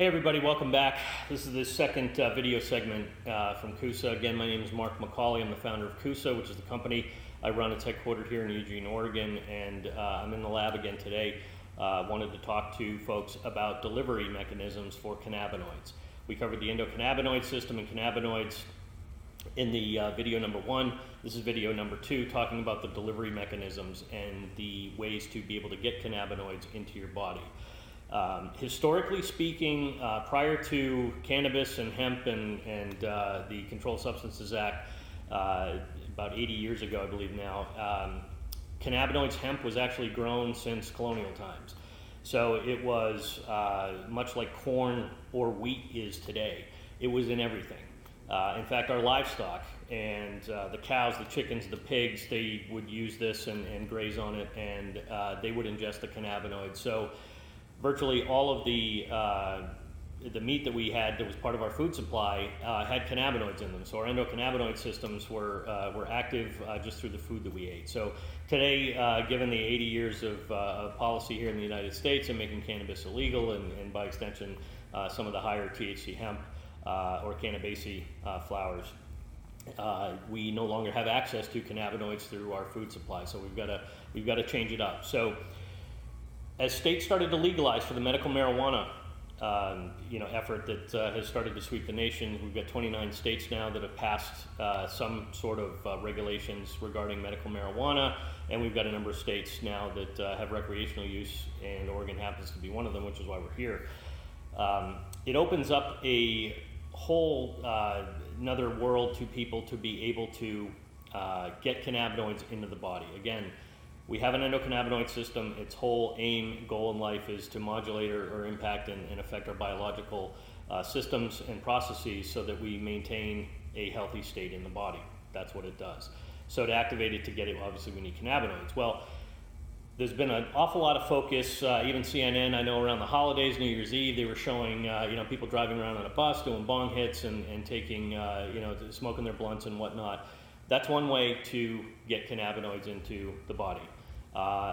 Hey everybody, welcome back. This is the second video segment from Kusa. Again, my name is Mark McCauley. I'm the founder of Kusa, which is the company I run. It's headquartered here in Eugene, Oregon, and I'm in the lab again today. Wanted to talk to folks about delivery mechanisms for cannabinoids. We covered the endocannabinoid system and cannabinoids in the video number 1. This is video number 2, talking about the delivery mechanisms and the ways to be able to get cannabinoids into your body. Historically speaking, prior to cannabis and hemp and the Controlled Substances Act, about 80 years ago, I believe now, cannabinoids, hemp was actually grown since colonial times. So it was much like corn or wheat is today. It was in everything. In fact, our livestock and the cows, the chickens, the pigs, they would use this and graze on it, and they would ingest the cannabinoids. So virtually all of the meat that we had that was part of our food supply had cannabinoids in them. So our endocannabinoid systems were active just through the food that we ate. So today, given the 80 years of policy here in the United States and making cannabis illegal, and by extension some of the higher THC hemp or cannabaceae flowers, we no longer have access to cannabinoids through our food supply. So we've got to change it up. So as states started to legalize for the medical marijuana effort that has started to sweep the nation, we've got 29 states now that have passed some sort of regulations regarding medical marijuana, and we've got a number of states now that have recreational use, and Oregon happens to be one of them, which is why we're here. It opens up a whole another world to people to be able to get cannabinoids into the body. Again, we have an endocannabinoid system. Its whole aim, goal in life is to modulate or impact and affect our biological systems and processes so that we maintain a healthy state in the body. That's what it does. So to activate it, to get it, obviously we need cannabinoids. Well, there's been an awful lot of focus, even CNN, I know around the holidays, New Year's Eve, they were showing people driving around on a bus doing bong hits and taking, smoking their blunts and whatnot. That's one way to get cannabinoids into the body.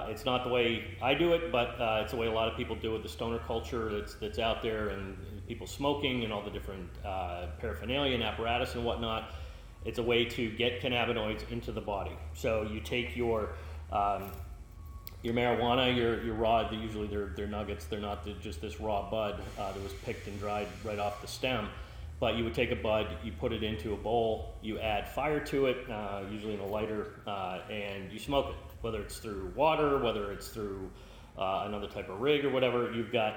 It's not the way I do it, but it's the way a lot of people do it. The stoner culture that's out there, and people smoking and all the different paraphernalia and apparatus and whatnot. It's a way to get cannabinoids into the body. So you take your marijuana, your raw. Usually they're nuggets. They're not just this raw bud that was picked and dried right off the stem. But you would take a bud, you put it into a bowl, you add fire to it, usually in a lighter, and you smoke it. Whether it's through water, whether it's through another type of rig or whatever, you've got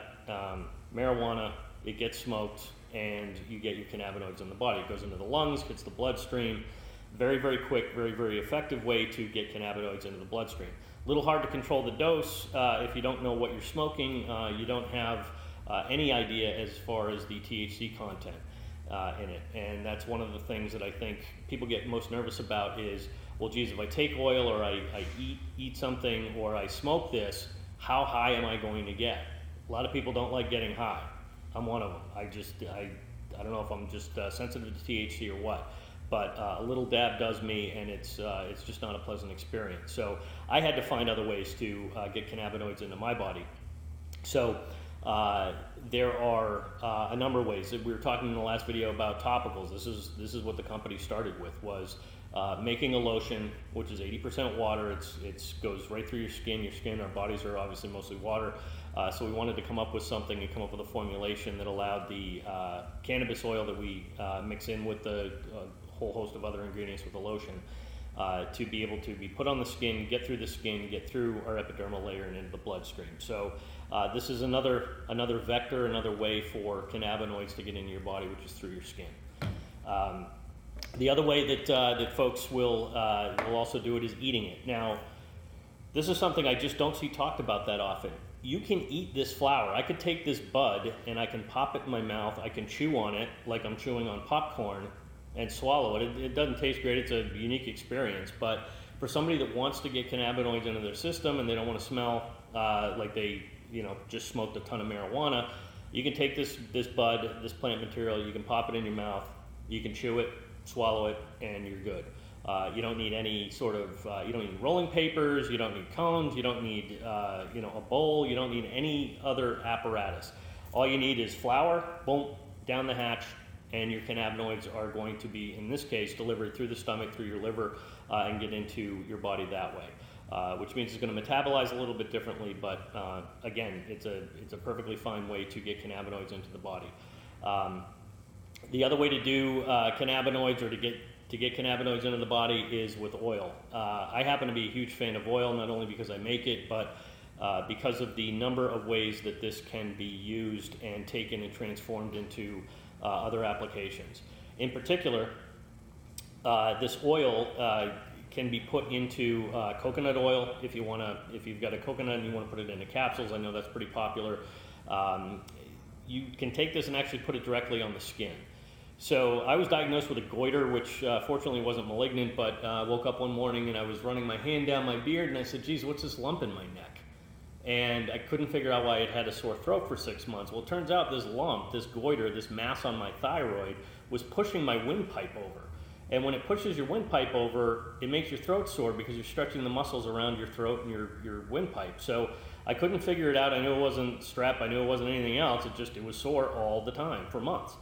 marijuana, it gets smoked, and you get your cannabinoids in the body. It goes into the lungs, hits the bloodstream. Very, very quick, very, very effective way to get cannabinoids into the bloodstream. A little hard to control the dose if you don't know what you're smoking. You don't have any idea as far as the THC content in it. And that's one of the things that I think people get most nervous about is, well, geez, if I take oil or I eat something or I smoke this, how high am I going to get? A lot of people don't like getting high. I'm one of them. I don't know if I'm just sensitive to THC or what, but a little dab does me, and it's just not a pleasant experience. So I had to find other ways to get cannabinoids into my body. So there are a number of ways. We were talking in the last video about topicals. This is what the company started with, was making a lotion, which is 80% water. It goes right through your skin. Our bodies are obviously mostly water. So we wanted to come up with something and come up with a formulation that allowed the cannabis oil that we mix in with the whole host of other ingredients with the lotion to be able to be put on the skin, get through the skin, get through our epidermal layer and into the bloodstream. So this is another vector, another way for cannabinoids to get into your body, which is through your skin. The other way that folks will also do it is eating it. Now, this is something I just don't see talked about that often. You can eat this flower. I could take this bud and I can pop it in my mouth. I can chew on it like I'm chewing on popcorn and swallow it. It doesn't taste great. It's a unique experience. But for somebody that wants to get cannabinoids into their system and they don't want to smell like they just smoked a ton of marijuana, you can take this bud, this plant material, you can pop it in your mouth, you can chew it, swallow it, and you're good. You don't need any sort of, you don't need rolling papers, you don't need cones, you don't need, a bowl, you don't need any other apparatus. All you need is flour, boom, down the hatch, and your cannabinoids are going to be, in this case, delivered through the stomach, through your liver, and get into your body that way. Which means it's going to metabolize a little bit differently, but again, it's a perfectly fine way to get cannabinoids into the body. The other way to do cannabinoids, or to get cannabinoids into the body, is with oil. I happen to be a huge fan of oil, not only because I make it, but because of the number of ways that this can be used and taken and transformed into other applications. In particular, this oil can be put into coconut oil if you've got a coconut and you want to put it into capsules. I know that's pretty popular. You can take this and actually put it directly on the skin. So I was diagnosed with a goiter, which fortunately wasn't malignant, but woke up one morning and I was running my hand down my beard and I said, geez, what's this lump in my neck? And I couldn't figure out why I had a sore throat for 6 months. Well, it turns out this lump, this goiter, this mass on my thyroid was pushing my windpipe over. And when it pushes your windpipe over, it makes your throat sore because you're stretching the muscles around your throat and your windpipe. So I couldn't figure it out. I knew it wasn't strep. I knew it wasn't anything else. It was sore all the time for months.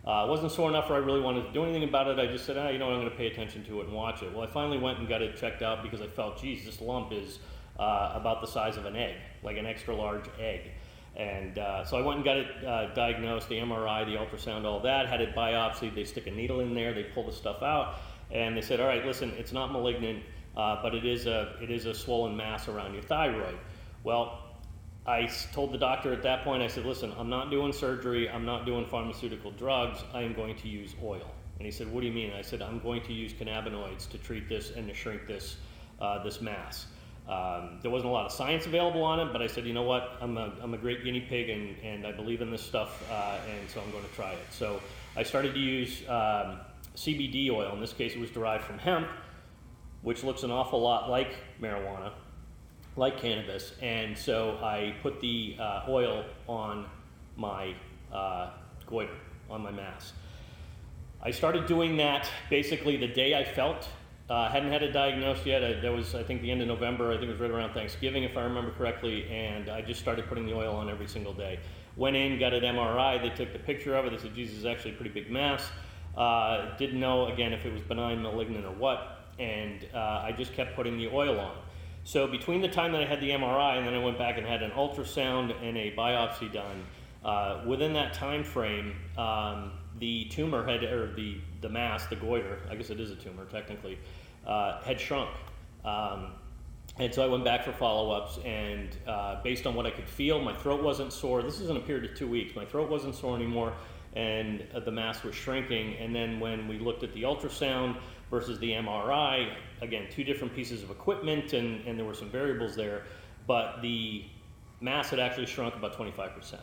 It wasn't sore enough where I really wanted to do anything about it. I just said, you know what, I'm going to pay attention to it and watch it. Well, I finally went and got it checked out because I felt, geez, this lump is about the size of an egg, like an extra large egg. And so I went and got it diagnosed, the MRI, the ultrasound, all that, had it biopsied. They stick a needle in there, they pull the stuff out, and they said, all right, listen, it's not malignant, but it is a swollen mass around your thyroid. Well, I told the doctor at that point, I said, listen, I'm not doing surgery, I'm not doing pharmaceutical drugs, I am going to use oil. And he said, what do you mean? I said, I'm going to use cannabinoids to treat this and to shrink this mass. There wasn't a lot of science available on it, but I said, you know what, I'm a great guinea pig and I believe in this stuff, and so I'm going to try it. So I started to use CBD oil. In this case, it was derived from hemp, which looks an awful lot like marijuana, like cannabis, and so I put the oil on my goiter, on my mass. I started doing that basically the day I felt. Hadn't had it diagnosed yet. That was, I think, the end of November. I think it was right around Thanksgiving, if I remember correctly, and I just started putting the oil on every single day. Went in, got an MRI. They took the picture of it. They said, geez, this is actually a pretty big mass. Didn't know, again, if it was benign, malignant, or what, and I just kept putting the oil on. So between the time that I had the MRI and then I went back and had an ultrasound and a biopsy done, within that time frame, the tumor had, or the mass, the goiter, I guess it is a tumor technically, had shrunk. And so I went back for follow-ups, and based on what I could feel, my throat wasn't sore. This is in a period of 2 weeks. My throat wasn't sore anymore, and the mass was shrinking. And then when we looked at the ultrasound versus the MRI, again, two different pieces of equipment, and there were some variables there, but the mass had actually shrunk about 25%.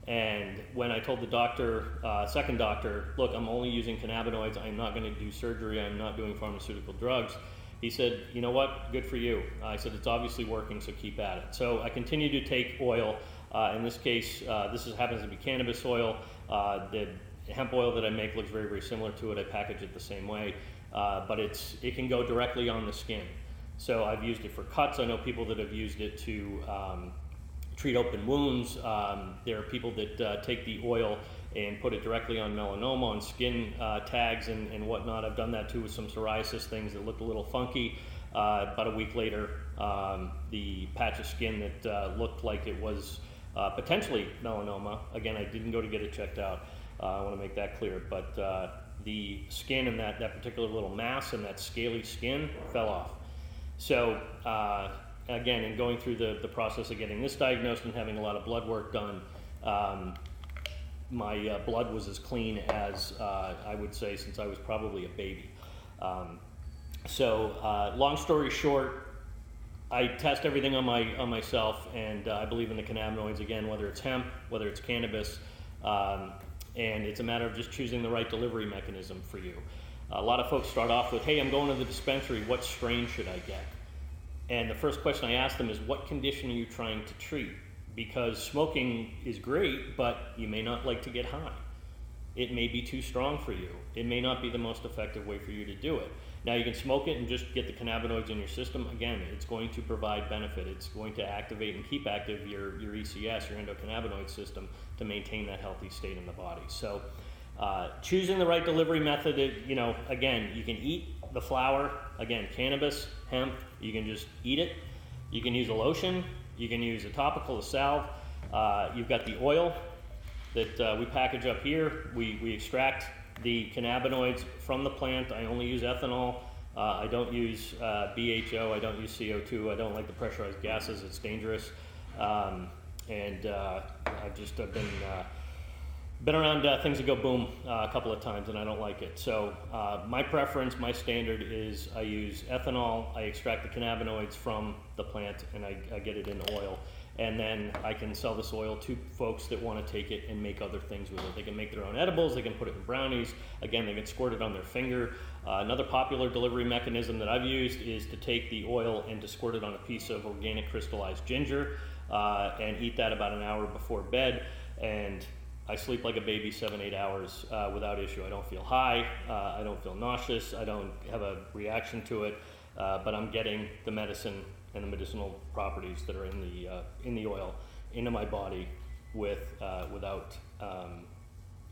And when I told the doctor, second doctor, look, I'm only using cannabinoids, I'm not going to do surgery, I'm not doing pharmaceutical drugs, he said, you know what, good for you. I said, it's obviously working, so keep at it. So I continue to take oil. In this case, happens to be cannabis oil. The hemp oil that I make looks very, very similar to it. I package it the same way, but it can go directly on the skin. So I've used it for cuts. I know people that have used it to treat open wounds. There are people that take the oil and put it directly on melanoma, on skin tags and whatnot. I've done that too with some psoriasis things that looked a little funky. About a week later, the patch of skin that looked like it was potentially melanoma. Again, I didn't go to get it checked out. I want to make that clear. But the skin and that particular little mass and that scaly skin fell off. So again, in going through the process of getting this diagnosed and having a lot of blood work done, my blood was as clean as I would say since I was probably a baby. Long story short, I test everything on myself, and I believe in the cannabinoids again, whether it's hemp, whether it's cannabis, and it's a matter of just choosing the right delivery mechanism for you. A lot of folks start off with, hey, I'm going to the dispensary, what strain should I get? And the first question I ask them is, what condition are you trying to treat? Because smoking is great, but you may not like to get high. It may be too strong for you. It may not be the most effective way for you to do it. Now you can smoke it and just get the cannabinoids in your system. Again, it's going to provide benefit. It's going to activate and keep active your ECS, your endocannabinoid system, to maintain that healthy state in the body. So choosing the right delivery method, again, you can eat the flower, again, cannabis, hemp, you can just eat it. You can use a lotion, you can use a topical, a salve. You've got the oil that we package up here. We extract the cannabinoids from the plant. I only use ethanol. I don't use BHO, I don't use CO2. I don't like the pressurized gases, it's dangerous. I've been around things that go boom a couple of times, and I don't like it. So my preference, my standard is I use ethanol, I extract the cannabinoids from the plant, and I get it in oil. And then I can sell this oil to folks that want to take it and make other things with it. They can make their own edibles, they can put it in brownies, again, they can squirt it on their finger. Another popular delivery mechanism that I've used is to take the oil and to squirt it on a piece of organic crystallized ginger and eat that about an hour before bed. And I sleep like a baby 7-8 hours without issue. I don't feel high, I don't feel nauseous, I don't have a reaction to it, but I'm getting the medicine and the medicinal properties that are in the oil into my body without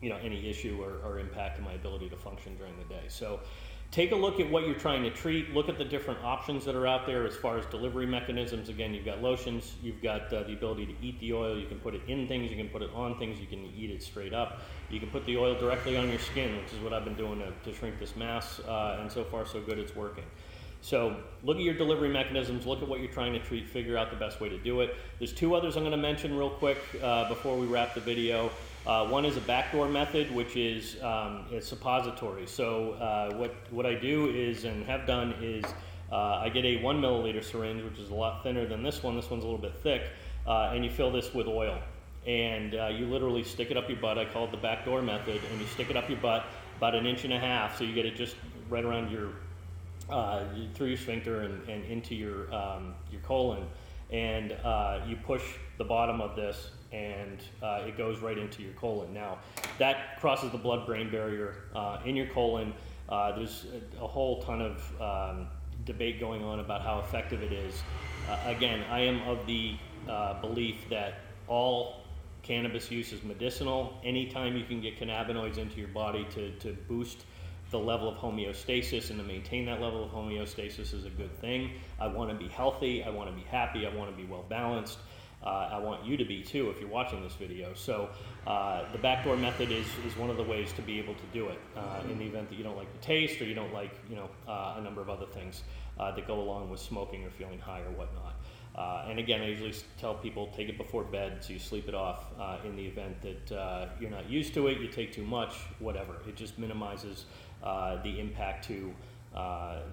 any issue or impact on my ability to function during the day. So take a look at what you're trying to treat. Look at the different options that are out there as far as delivery mechanisms. Again, you've got lotions, you've got the ability to eat the oil, you can put it in things, you can put it on things, you can eat it straight up. You can put the oil directly on your skin, which is what I've been doing to shrink this mass, and so far so good, it's working. So look at your delivery mechanisms, look at what you're trying to treat, figure out the best way to do it. There's two others I'm going to mention real quick before we wrap the video. One is a backdoor method, which is a suppository. So what I do is, and have done, is I get a 1 milliliter syringe, which is a lot thinner than this one. This one's a little bit thick, and you fill this with oil. And you literally stick it up your butt. I call it the backdoor method. And you stick it up your butt about 1.5 inches, so you get it just right around your through your sphincter and into your colon, and you push the bottom of this, and it goes right into your colon. Now, that crosses the blood-brain barrier in your colon. There's a whole ton of debate going on about how effective it is. Again, I am of the belief that all cannabis use is medicinal. Anytime you can get cannabinoids into your body to boost the level of homeostasis and to maintain that level of homeostasis is a good thing. I want to be healthy, I want to be happy, I want to be well balanced. I want you to be too if you're watching this video. So the backdoor method is one of the ways to be able to do it in the event that you don't like the taste or you don't like a number of other things that go along with smoking or feeling high or whatnot. And again, I usually tell people take it before bed so you sleep it off in the event that you're not used to it, you take too much, whatever. It just minimizes the impact to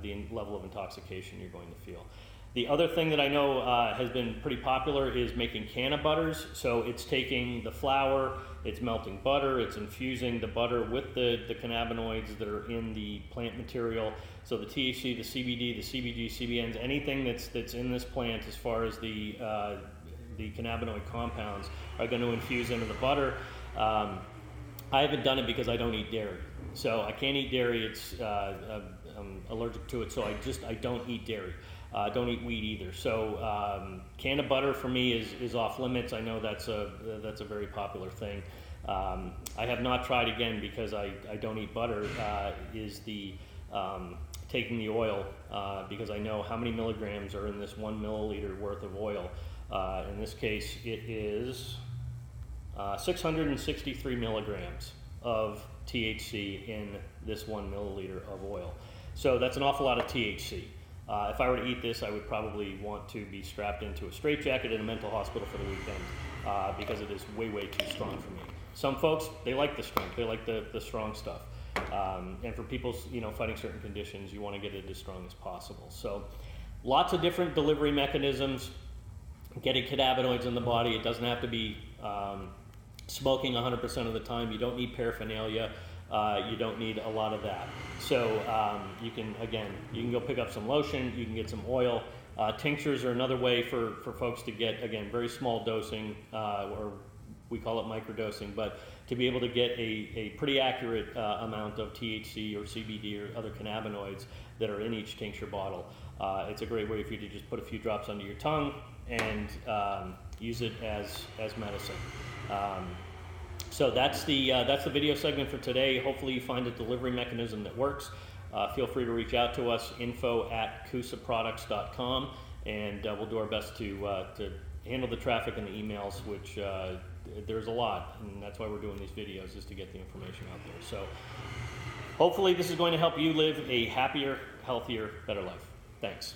the level of intoxication you're going to feel. The other thing that I know has been pretty popular is making canna butters. So it's taking the flour, it's melting butter, it's infusing the butter with the cannabinoids that are in the plant material. So the THC, the CBD, the CBG, CBNs, anything that's in this plant as far as the cannabinoid compounds are going to infuse into the butter. I haven't done it because I don't eat dairy. So I can't eat dairy, I'm allergic to it, so I don't eat dairy. Don't eat wheat either. So canna butter for me is off limits. I know that's a very popular thing. I have not tried again because I don't eat butter, is the taking the oil, because I know how many milligrams are in this 1 milliliter worth of oil. In this case, it is 663 milligrams of THC in this 1 milliliter of oil. So that's an awful lot of THC. If I were to eat this, I would probably want to be strapped into a straitjacket in a mental hospital for the weekend because it is way, way too strong for me. Some folks, they like the strength, they like the strong stuff. And for people fighting certain conditions, you want to get it as strong as possible. So lots of different delivery mechanisms, getting cannabinoids in the body. It doesn't have to be smoking 100% of the time. You don't need paraphernalia. You don't need a lot of that. So you can go pick up some lotion, you can get some oil. Tinctures are another way for folks to get, again, very small dosing or we call it microdosing, but to be able to get a pretty accurate amount of THC or CBD or other cannabinoids that are in each tincture bottle. It's a great way for you to just put a few drops under your tongue and use it as medicine. So that's the video segment for today. Hopefully you find a delivery mechanism that works. Feel free to reach out to us, info@kusaproducts.com, and we'll do our best to handle the traffic and the emails, which there's a lot, and that's why we're doing these videos, is to get the information out there. So hopefully this is going to help you live a happier, healthier, better life. Thanks.